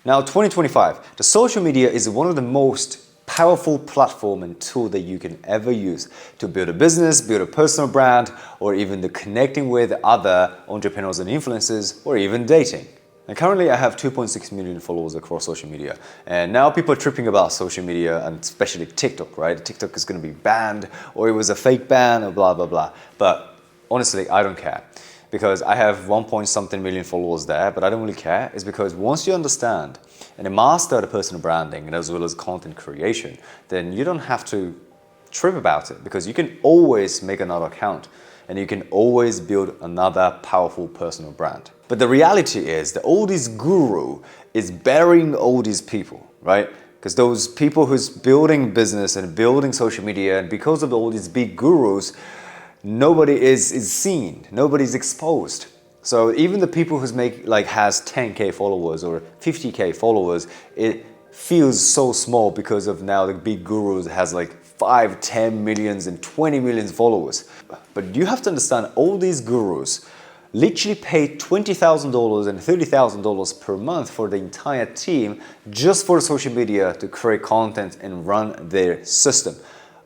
Now, 2025, the social media is one of the most powerful platform and tool that you can ever use to build a business, build a personal brand, or even the connecting with other entrepreneurs and influencers, or even dating. And currently I have 2.6 million followers across social media. And now people are tripping about social media, and especially TikTok, right? TikTok is going to be banned, or it was a fake ban, or blah, blah, blah. But honestly, I don't care. Because I have 1 point something million followers there, but I don't really care. It's because once you understand and master the personal branding and as well as content creation, then you don't have to trip about it, because you can always make another account and you can always build another powerful personal brand. But the reality is that all this guru is burying all these people, right? Because those people who's building business and building social media, and because of all these big gurus, nobody is seen, nobody's exposed. So even the people who's has 10k followers or 50k followers, it feels so small because of now the big gurus has like 5, 10 millions and 20 million followers. But you have to understand, all these gurus literally pay $20,000 and $30,000 per month for the entire team just for social media to create content and run their system.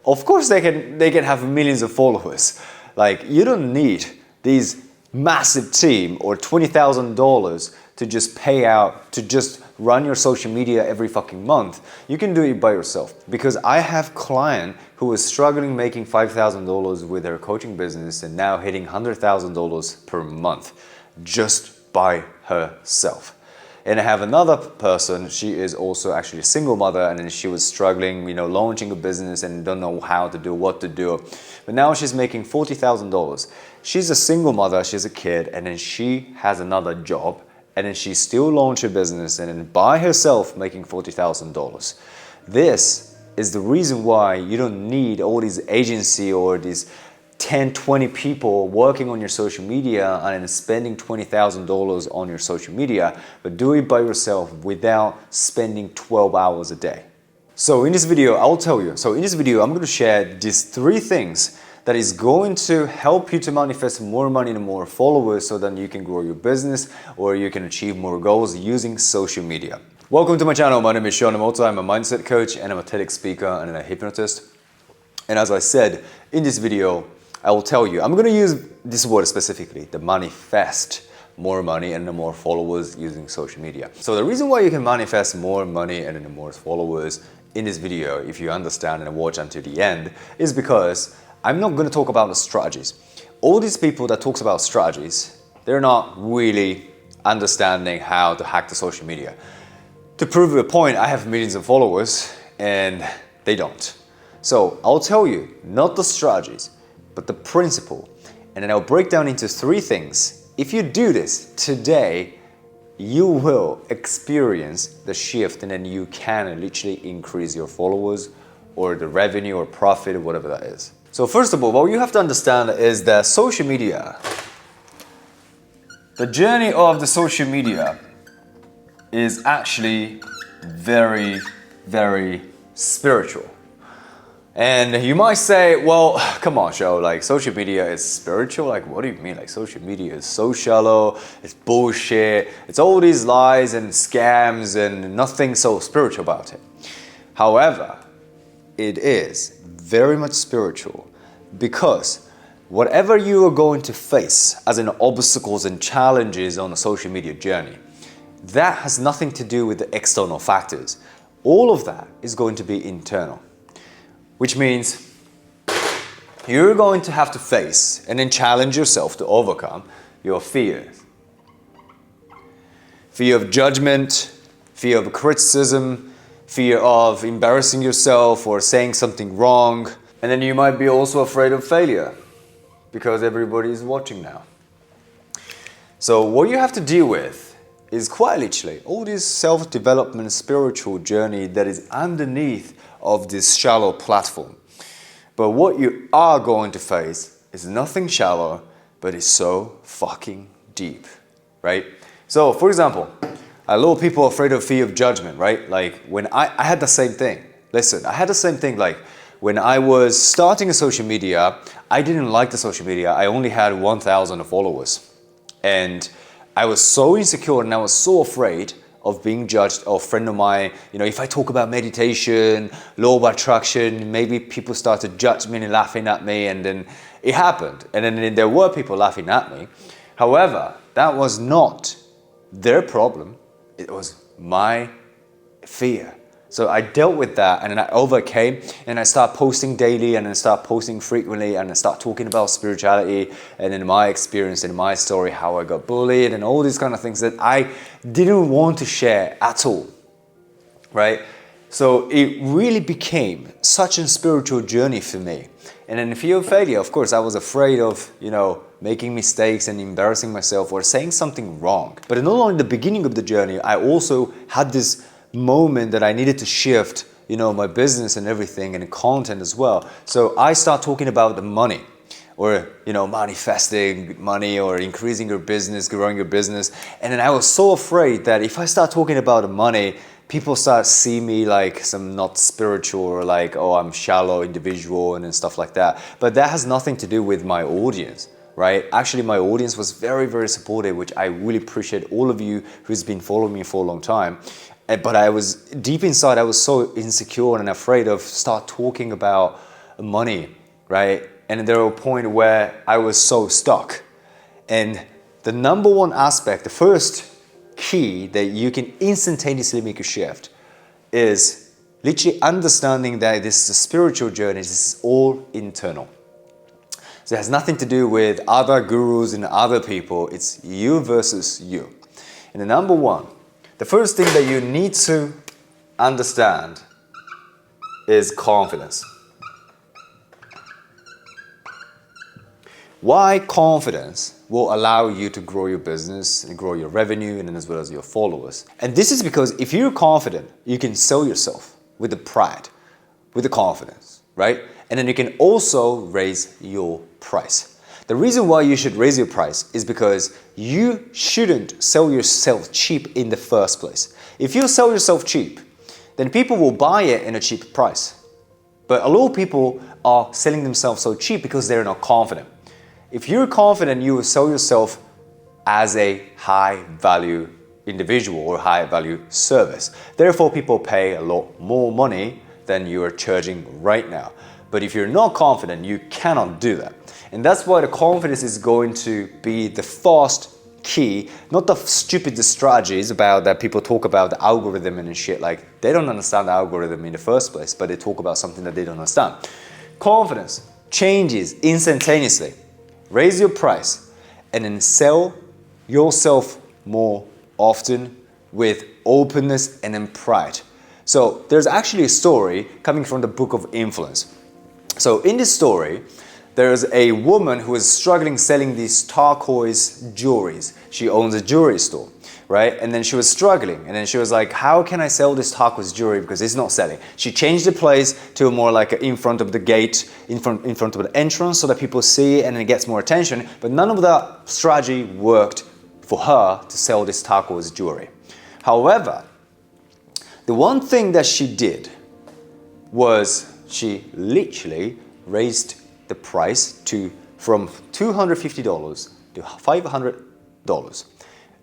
Of course they can have millions of followers. Like, you don't need these massive team or $20,000 to just pay out to just run your social media every fucking month. You can do it by yourself, because I have client who was struggling making $5,000 with their coaching business and now hitting $100,000 per month just by herself. And I have another person, she is also actually a single mother, and then she was struggling, launching a business and don't know how to do, what to do. But now she's making $40,000. She's a single mother, she's a kid, and then she has another job, and then she still launched her business and then by herself making $40,000. This is the reason why you don't need all these agency or these 10, 20 people working on your social media and spending $20,000 on your social media, but do it by yourself without spending 12 hours a day. So in this video, I'm going to share these 3 things that is going to help you to manifest more money and more followers so that you can grow your business or you can achieve more goals using social media. Welcome to my channel. My name is NEMOTO. I'm a mindset coach and I'm a TEDx speaker and a hypnotist. And as I said in this video, I will tell you, I'm going to use this word specifically, the manifest more money and more followers using social media. So the reason why you can manifest more money and more followers in this video, if you understand and watch until the end, is because I'm not going to talk about the strategies. All these people that talks about strategies, they're not really understanding how to hack the social media. To prove a point, I have millions of followers and they don't. So I'll tell you, not the strategies, but the principle, and then I'll break down into 3 things. If you do this today, you will experience the shift, and then you can literally increase your followers or the revenue or profit or whatever that is. So first of all, what you have to understand is that social media, the journey of the social media is actually very, very spiritual. And you might say, well, come on, Joe, like social media is spiritual? Like, what do you mean? Like social media is so shallow, it's bullshit, it's all these lies and scams and nothing so spiritual about it. However, it is very much spiritual, because whatever you are going to face as in obstacles and challenges on a social media journey, that has nothing to do with the external factors. All of that is going to be internal. Which means you're going to have to face and then challenge yourself to overcome your fears. Fear of judgment, fear of criticism, fear of embarrassing yourself or saying something wrong. And then you might be also afraid of failure because everybody is watching now. So what you have to deal with is quite literally all this self-development spiritual journey that is underneath of this shallow platform. But what you are going to face is nothing shallow, but it's so fucking deep, right? So for example, a lot of people are afraid of fear of judgment, right? Like when I had the same thing. Listen, I had the same thing like when I was starting a social media, I didn't like the social media. I only had 1,000 followers. And I was so insecure and I was so afraid of being judged. Or a friend of mine, if I talk about meditation, law of attraction, maybe people start to judge me and laughing at me, and then it happened. And then there were people laughing at me. However, that was not their problem. It was my fear. So I dealt with that, and then I overcame, and I started posting daily, and then start posting frequently, and I start talking about spirituality, and in my experience, and my story, how I got bullied, and all these kind of things that I didn't want to share at all, right? So it really became such a spiritual journey for me. And in fear of failure, of course, I was afraid of, making mistakes and embarrassing myself or saying something wrong. But not only the beginning of the journey, I also had this moment that I needed to shift, my business and everything, and content as well. So I start talking about the money, or manifesting money, or increasing your business, growing your business. And then I was so afraid that if I start talking about the money, people start seeing me like some not spiritual, or like, oh, I'm shallow individual and stuff like that. But that has nothing to do with my audience, right? Actually, my audience was very, very supportive, which I really appreciate all of you who's been following me for a long time. But I was deep inside, I was so insecure and afraid of start talking about money, right? And there was a point where I was so stuck. And the number one aspect, the first key that you can instantaneously make a shift is literally understanding that this is a spiritual journey. This is all internal. So it has nothing to do with other gurus and other people. It's you versus you. And the number one, the first thing that you need to understand is confidence. Why confidence will allow you to grow your business and grow your revenue, and then as well as your followers. And this is because if you're confident, you can sell yourself with the pride, with the confidence, right? And then you can also raise your price. The reason why you should raise your price is because you shouldn't sell yourself cheap in the first place. If you sell yourself cheap, then people will buy it in a cheap price. But a lot of people are selling themselves so cheap because they're not confident. If you're confident, you will sell yourself as a high value individual or high value service. Therefore, people pay a lot more money than you are charging right now. But if you're not confident, you cannot do that. And that's why the confidence is going to be the first key, not the stupid strategies about that people talk about the algorithm and shit. Like, they don't understand the algorithm in the first place, but they talk about something that they don't understand. Confidence changes instantaneously. Raise your price and then sell yourself more often with openness and in pride. So there's actually a story coming from the book of Influence. So in this story, there's a woman who is struggling selling these turquoise jewelries. She owns a jewelry store, right? And then she was struggling, and then she was like, how can I sell this turquoise jewelry because it's not selling? She changed the place to more like in front of the gate, in front of the entrance, so that people see and it gets more attention. But none of that strategy worked for her to sell this turquoise jewelry. However, the one thing that she did was she literally raised the price from $250 to $500.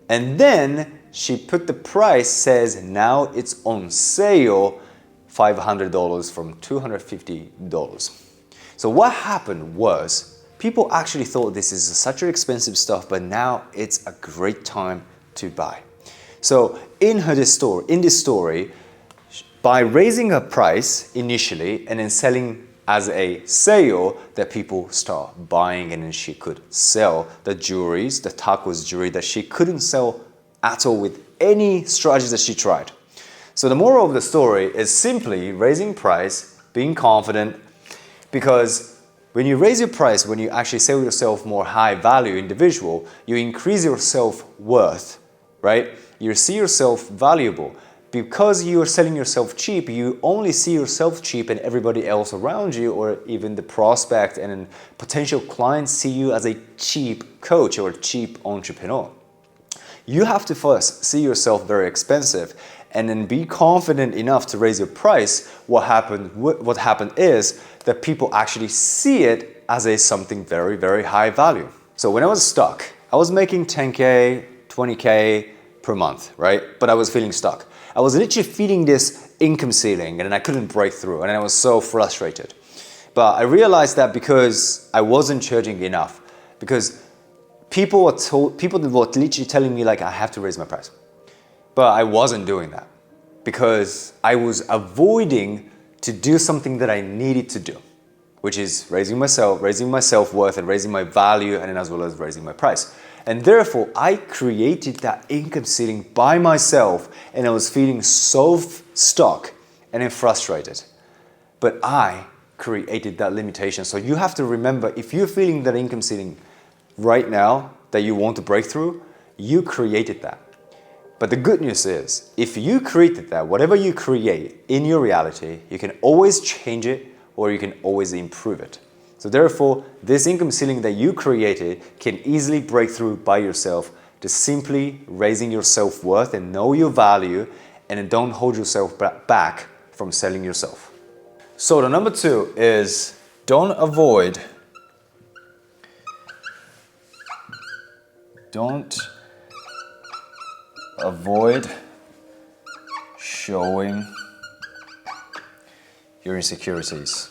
And then she put the price, says now it's on sale, $500 from $250. So what happened was people actually thought this is such an expensive stuff, but now it's a great time to buy. So in this story, by raising her price initially and then selling as a sale, that people start buying, and then she could sell the jewelries, the turquoise jewelry that she couldn't sell at all with any strategies that she tried. So the moral of the story is simply raising price, being confident, because when you raise your price, when you actually sell yourself more high value individual, you increase your self-worth, right? You see yourself valuable. Because you are selling yourself cheap, you only see yourself cheap, and everybody else around you, or even the prospect and potential clients, see you as a cheap coach or a cheap entrepreneur. You have to first see yourself very expensive and then be confident enough to raise your price. What happened is that people actually see it as something very, very high value. So when I was stuck, I was making 10K, 20K per month, right? But I was feeling stuck. I was literally feeling this income ceiling and I couldn't break through and I was so frustrated. But I realized that because I wasn't charging enough, because people were literally telling me like I have to raise my price. But I wasn't doing that because I was avoiding to do something that I needed to do, which is raising my self-worth and raising my value and as well as raising my price. And therefore, I created that income ceiling by myself and I was feeling so stuck and then frustrated. But I created that limitation. So you have to remember, if you're feeling that income ceiling right now that you want to break through, you created that. But the good news is, if you created that, whatever you create in your reality, you can always change it or you can always improve it. So therefore, this income ceiling that you created can easily break through by yourself, just simply raising your self-worth and know your value and don't hold yourself back from selling yourself. So the number 2 is don't avoid showing your insecurities.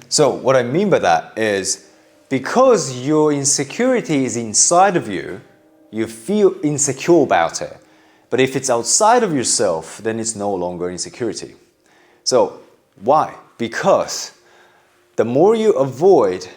So what I mean by that is because your insecurity is inside of you, you feel insecure about it. But if it's outside of yourself, then it's no longer insecurity. So why? Because the more you avoid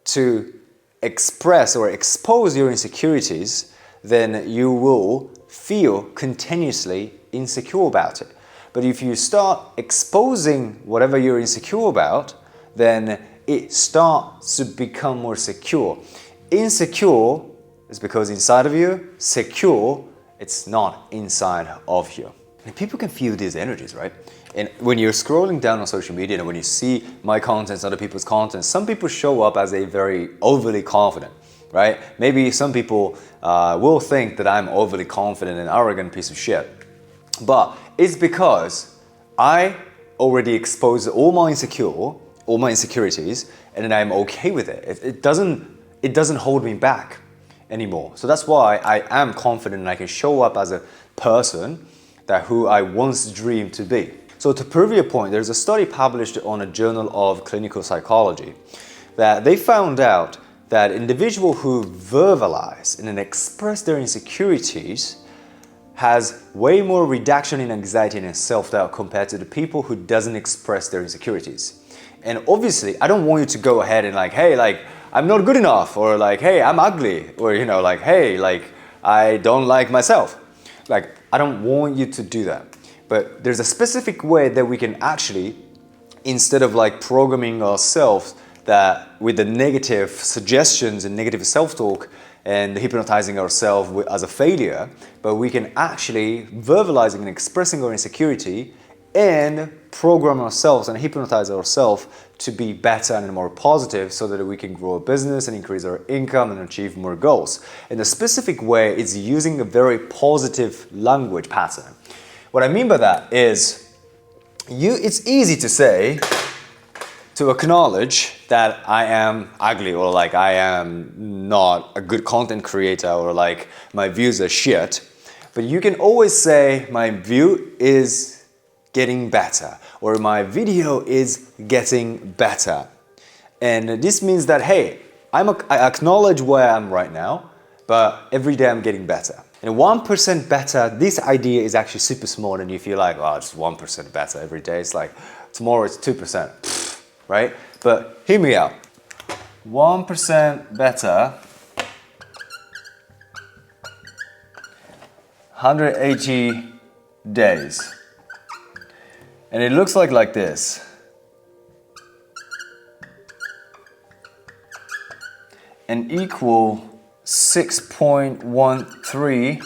to express or expose your insecurities, then you will feel continuously insecure about it. But if you start exposing whatever you're insecure about, then it starts to become more secure. Insecure is because inside of you, secure, it's not inside of you. And people can feel these energies, right? And when you're scrolling down on social media and when you see my contents, other people's contents, some people show up as a very overly confident, right? Maybe some people will think that I'm overly confident and arrogant piece of shit. But it's because I already exposed all my insecurities, and then I'm okay with it. It doesn't hold me back anymore. So that's why I am confident and I can show up as a person who I once dreamed to be. So to prove your point, there's a study published on a Journal of Clinical Psychology that they found out that individuals who verbalize and then express their insecurities has way more reduction in anxiety and self-doubt compared to the people who doesn't express their insecurities. And obviously, I don't want you to go ahead and like, hey, like, I'm not good enough, or like, hey, I'm ugly, or like, hey, like, I don't like myself. Like, I don't want you to do that. But there's a specific way that we can actually, instead of like programming ourselves that with the negative suggestions and negative self-talk and hypnotizing ourselves as a failure, but we can actually verbalizing and expressing our insecurity and program ourselves and hypnotize ourselves to be better and more positive so that we can grow a business and increase our income and achieve more goals. And the specific way is using a very positive language pattern. What I mean by that is it's easy to say, to acknowledge that I am ugly or like I am not a good content creator or like my views are shit. But you can always say my view is getting better or my video is getting better. And this means that, hey, I acknowledge where I am right now, but every day I'm getting better. And 1% better, this idea is actually super small and you feel like, oh, it's 1% better every day. It's like, tomorrow it's 2%, right? But hear me out. 1% better, 180 days. And it looks like this. And equal 6.13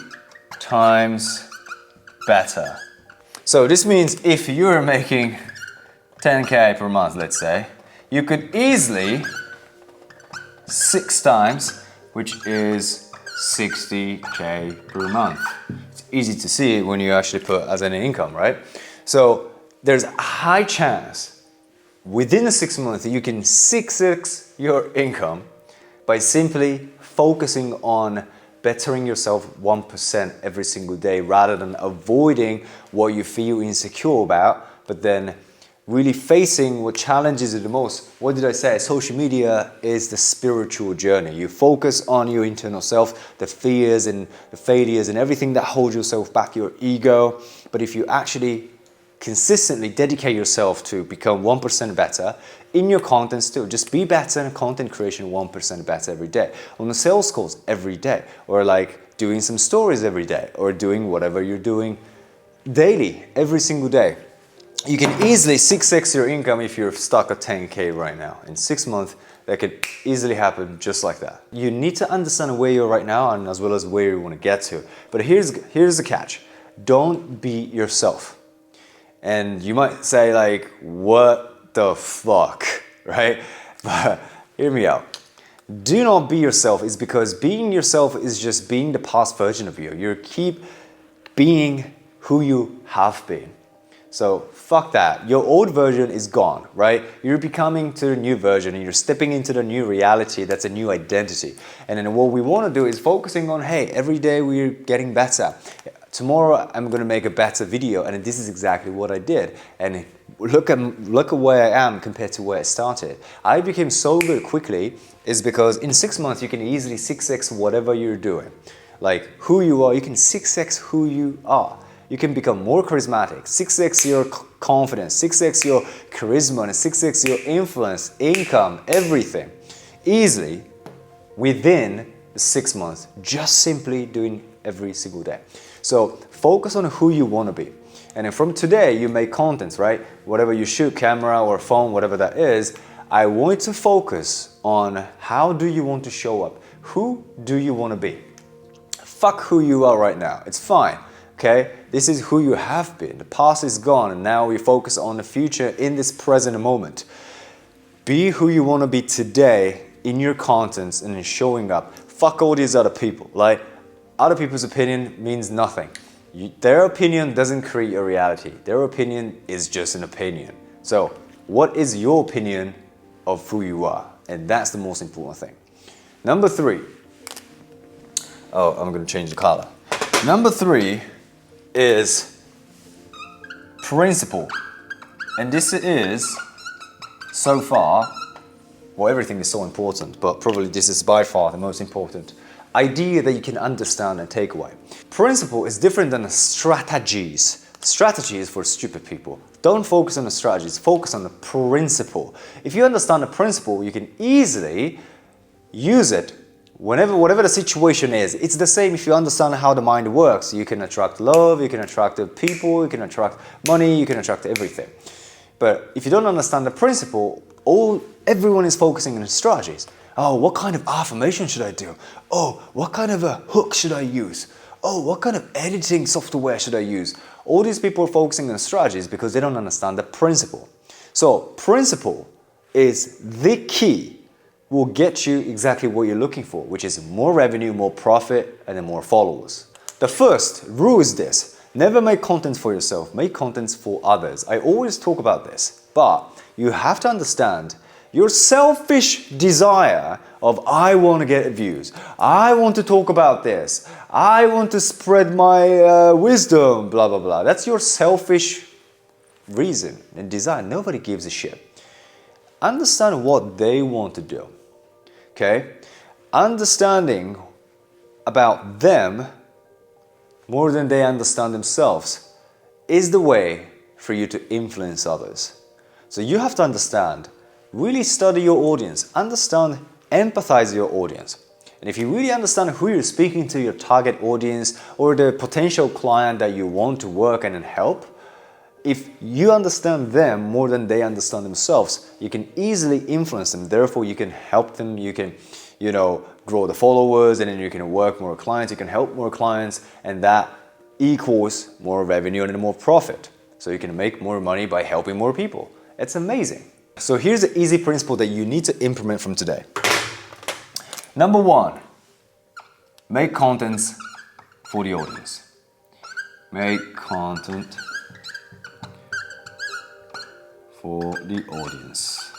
times better. So this means if you're making 10K per month, let's say, you could easily 6 times, which is 60K per month. It's easy to see when you actually put as an income, right? So there's a high chance within the 6 months, you can 6x your income by simply focusing on bettering yourself 1% every single day rather than avoiding what you feel insecure about, but then really facing what challenges you the most. What did I say? Social media is the spiritual journey. You focus on your internal self, the fears and the failures and everything that holds yourself back, your ego. But if you actually consistently dedicate yourself to become 1% better in your content still, just be better in content creation 1% better every day, on the sales calls every day, or like doing some stories every day, or doing whatever you're doing daily, every single day. You can easily 6x your income if you're stuck at 10K right now. In 6 months, that could easily happen just like that. You need to understand where you're right now and as well as where you want to get to. But here's the catch. Don't be yourself. And you might say like, what the fuck, right? But hear me out. Do not be yourself is because being yourself is just being the past version of you. You keep being who you have been. So fuck that. Your old version is gone, right? You're becoming to the new version and you're stepping into the new reality. That's a new identity. And then what we want to do is focusing on, hey, every day we're getting better. Tomorrow I'm going to make a better video, and this is exactly what I did. And look at where I am compared to where I started. I became so good quickly is because in 6 months you can easily 6x whatever you're doing. Like who you are, you can 6x who you are. You can become more charismatic, 6x your confidence, 6x your charisma, and 6x your influence, income, everything. Easily within 6 months, just simply doing every single day. So focus on who you want to be. And then from today, you make contents, right? Whatever you shoot, camera or phone, whatever that is, I want you to focus on how do you want to show up? Who do you want to be? Fuck who you are right now. It's fine. Okay, this is who you have been. The past is gone and now we focus on the future in this present moment. Be who you want to be today in your contents and in showing up. Fuck all these other people. Like, other people's opinion means nothing. Their opinion doesn't create a reality. Their opinion is just an opinion. So, what is your opinion of who you are? And that's the most important thing. Number 3. Oh, I'm going to change the color. Number 3 is principle. And this is, so far, well, everything is so important, but probably this is by far the most important idea that you can understand and take away. Principle is different than strategies. Strategy is for stupid people. Don't focus on the strategies, focus on the principle. If you understand the principle, you can easily use it whatever the situation is. It's the same if you understand how the mind works. You can attract love, you can attract the people, you can attract money, you can attract everything. But if you don't understand the principle, everyone is focusing on the strategies. Oh, what kind of affirmation should I do? Oh, what kind of a hook should I use? Oh, what kind of editing software should I use? All these people are focusing on strategies because they don't understand the principle. So, principle is the key. Will get you exactly what you're looking for, which is more revenue, more profit, and then more followers. The first rule is this: never make content for yourself, make contents for others. I always talk about this, but you have to understand your selfish desire of I want to get views, I want to talk about this, I want to spread my wisdom, blah, blah, blah. That's your selfish reason and desire. Nobody gives a shit. Understand what they want to do. Okay? Understanding about them more than they understand themselves is the way for you to influence others. So you have to understand, really study your audience, understand, empathize your audience. And if you really understand who you're speaking to, your target audience, or the potential client that you want to work and help, if you understand them more than they understand themselves, you can easily influence them. Therefore, you can help them, you can, grow the followers, and then you can work more clients, you can help more clients, and that equals more revenue and more profit. So you can make more money by helping more people. It's amazing. So here's the easy principle that you need to implement from today. Number 1, make contents for the audience. Make content for the audience.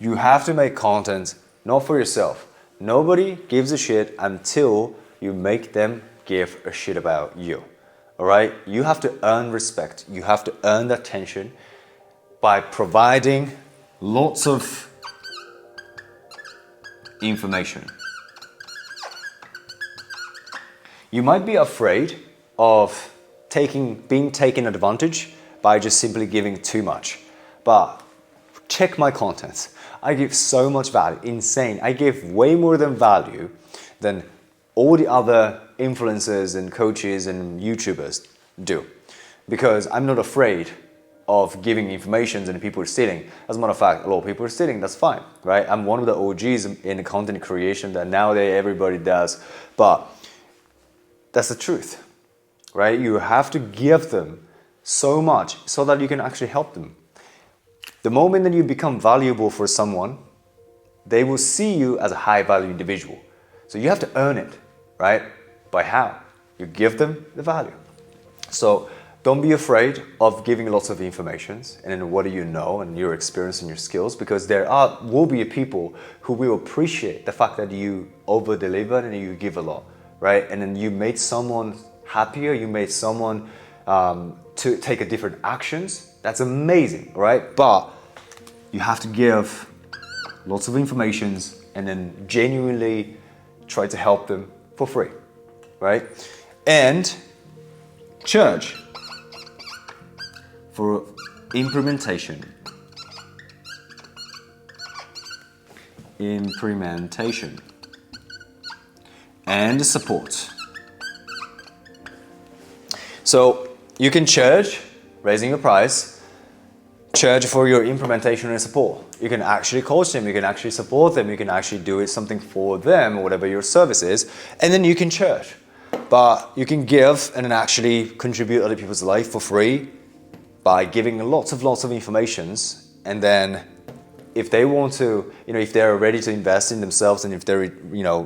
You have to make content not for yourself. Nobody gives a shit until you make them give a shit about you. All right? You have to earn respect. You have to earn attention by providing lots of information. You might be afraid of being taken advantage by just simply giving too much. But check my content. I give so much value, insane. I give way more than value than all the other influencers and coaches and YouTubers do. Because I'm not afraid of giving information and people are stealing. As a matter of fact, a lot of people are stealing, that's fine, right? I'm one of the OGs in content creation that nowadays everybody does. But that's the truth, right? You have to give them so much so that you can actually help them. The moment that you become valuable for someone, they will see you as a high value individual. So you have to earn it, right? By how? You give them the value. So don't be afraid of giving lots of information and then what do you know and your experience and your skills, because there will be people who will appreciate the fact that you over deliver and you give a lot, right? And then you made someone happier, you made someone to take a different actions. That's amazing, right? But you have to give lots of information and then genuinely try to help them for free, right? And charge for implementation. And support. So you can charge, raising your price, charge for your implementation and support. You can actually coach them, you can actually support them, you can actually do something for them, or whatever your service is, and then you can charge. But you can give and then actually contribute to other people's life for free by giving lots of information, and then if they want to, if they're ready to invest in themselves and if they're,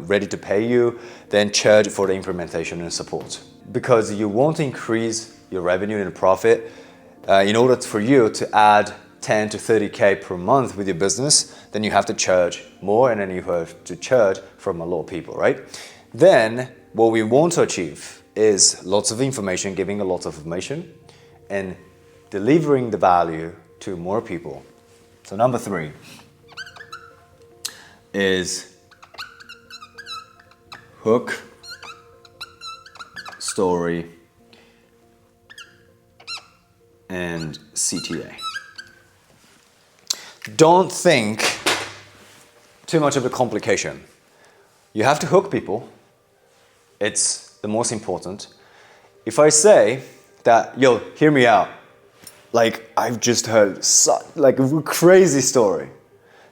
ready to pay you, then charge for the implementation and support. Because you want to increase your revenue and profit, in order for you to add 10 to 30K per month with your business, then you have to charge more and then you have to charge from a lot of people, right? Then what we want to achieve is lots of information, giving a lot of information and delivering the value to more people. So number 3 is hook, story, and CTA. Don't think too much of a complication. You have to hook people. It's the most important. If I say that, yo, hear me out. Like, I've just heard a crazy story.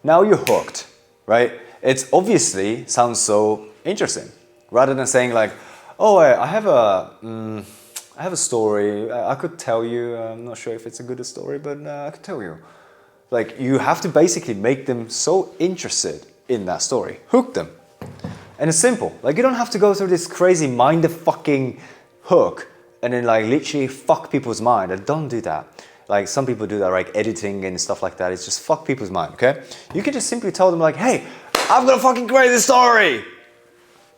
Now you're hooked, right? It's obviously sounds so interesting. Rather than saying like, oh, I have a story. I could tell you. I'm not sure if it's a good story, but I could tell you. Like, you have to basically make them so interested in that story. Hook them. And it's simple. Like, you don't have to go through this crazy mind-fucking hook and then like literally fuck people's mind. And don't do that. Like, some people do that, like editing and stuff like that. It's just fuck people's mind, okay? You can just simply tell them like, hey, I've got a fucking crazy story.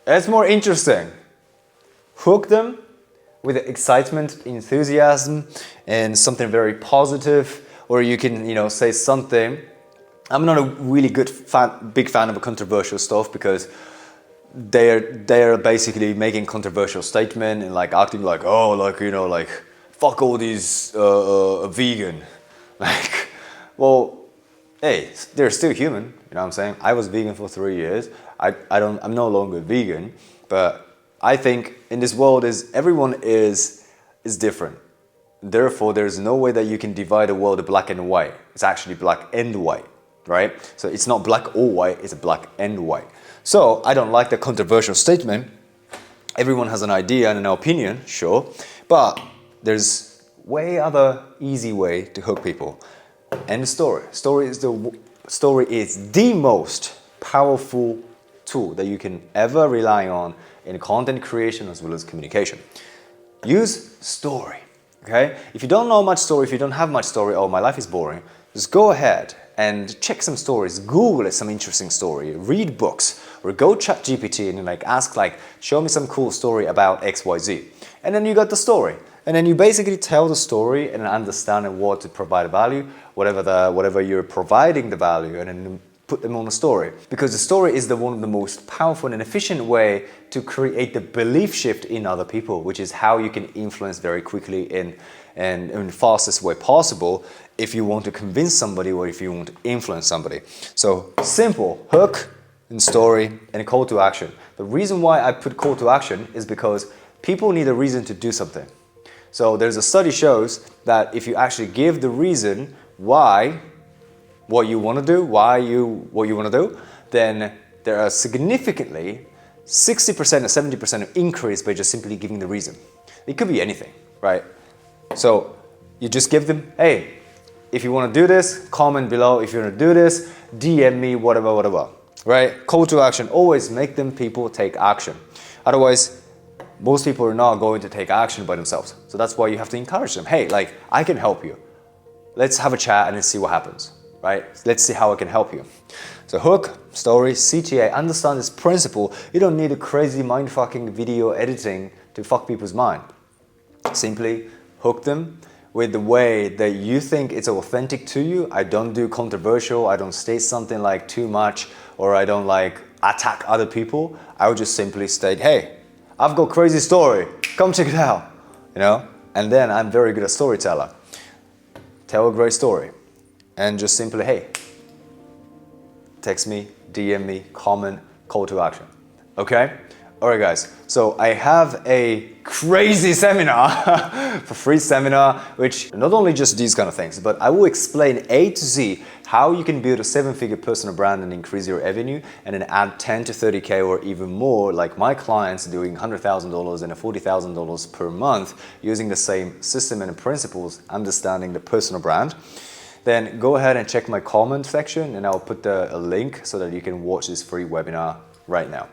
It's more interesting. Hook them with excitement, enthusiasm, and something very positive. Or you can, say something. I'm not a really big fan of controversial stuff, because they're basically making controversial statement and like acting like, oh, like, fuck all these vegan. Like, well, hey, they're still human. You know what I'm saying? I was vegan for 3 years. I'm no longer vegan, but I think in this world everyone is different. Therefore, there's no way that you can divide the world black and white. It's actually black and white, right? So it's not black or white, it's black and white. So I don't like the controversial statement. Everyone has an idea and an opinion, sure, but there's other easy way to hook people. And the story. Story is the most powerful tool that you can ever rely on in content creation as well as communication. Use story. Okay? If you don't know much story, if you don't have much story, oh, my life is boring, just go ahead and check some stories, Google some interesting story, read books, or go chat GPT and like ask like, show me some cool story about XYZ. And then you got the story. And then you basically tell the story and understand what to provide value, whatever you're providing the value, and then put them on a story. Because the story is one of the most powerful and efficient way to create the belief shift in other people, which is how you can influence very quickly and in the fastest way possible if you want to convince somebody or if you want to influence somebody. So simple, hook and story and a call to action. The reason why I put call to action is because people need a reason to do something. So there's a study shows that if you actually give the reason why what you want to do, what you want to do, then there are significantly 60% or 70% increase by just simply giving the reason. It could be anything, right? So you just give them, hey, if you want to do this, comment below. If you want to do this, DM me, whatever, right? Call to action, always make them people take action. Otherwise, most people are not going to take action by themselves. So that's why you have to encourage them. Hey, like, I can help you. Let's have a chat and let's see what happens, right? Let's see how I can help you. So hook, story, CTA, understand this principle. You don't need a crazy mind-fucking video editing to fuck people's mind. Simply hook them with the way that you think it's authentic to you. I don't do controversial. I don't state something like too much, or I don't like attack other people. I would just simply state, hey, I've got a crazy story. Come check it out, you know? And then I'm very good at storyteller. Tell a great story. And just simply, hey, text me, DM me, comment, call to action. Okay? All right, guys. So I have a crazy seminar, for free seminar, which not only just these kind of things, but I will explain A to Z how you can build a 7-figure personal brand and increase your revenue, and then add 10 to 30K or even more, like my clients doing $100,000 and $40,000 per month using the same system and principles, understanding the personal brand. Then go ahead and check my comment section, and I'll put a link so that you can watch this free webinar right now.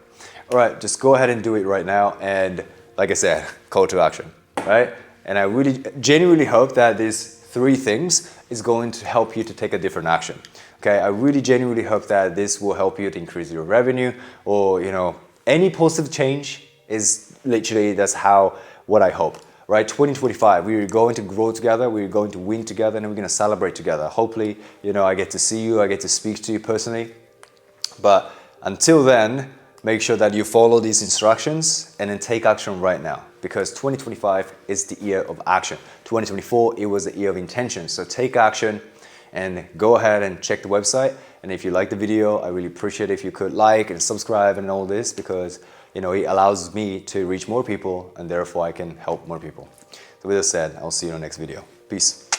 All right, just go ahead and do it right now. And like I said, call to action, right? And I really genuinely hope that these 3 things is going to help you to take a different action. Okay, I really genuinely hope that this will help you to increase your revenue, or, you know, any positive change is literally, that's what I hope. Right, 2025, we're going to grow together, we're going to win together, and we're going to celebrate together. Hopefully, you know, I get to see you, I get to speak to you personally. But until then, make sure that you follow these instructions and then take action right now, because 2025 is the year of action. 2024, it was the year of intention. So take action and go ahead and check the website. And if you like the video, I really appreciate it if you could like and subscribe and all this, because, you know, it allows me to reach more people and therefore I can help more people. So with that said, I'll see you in the next video. Peace.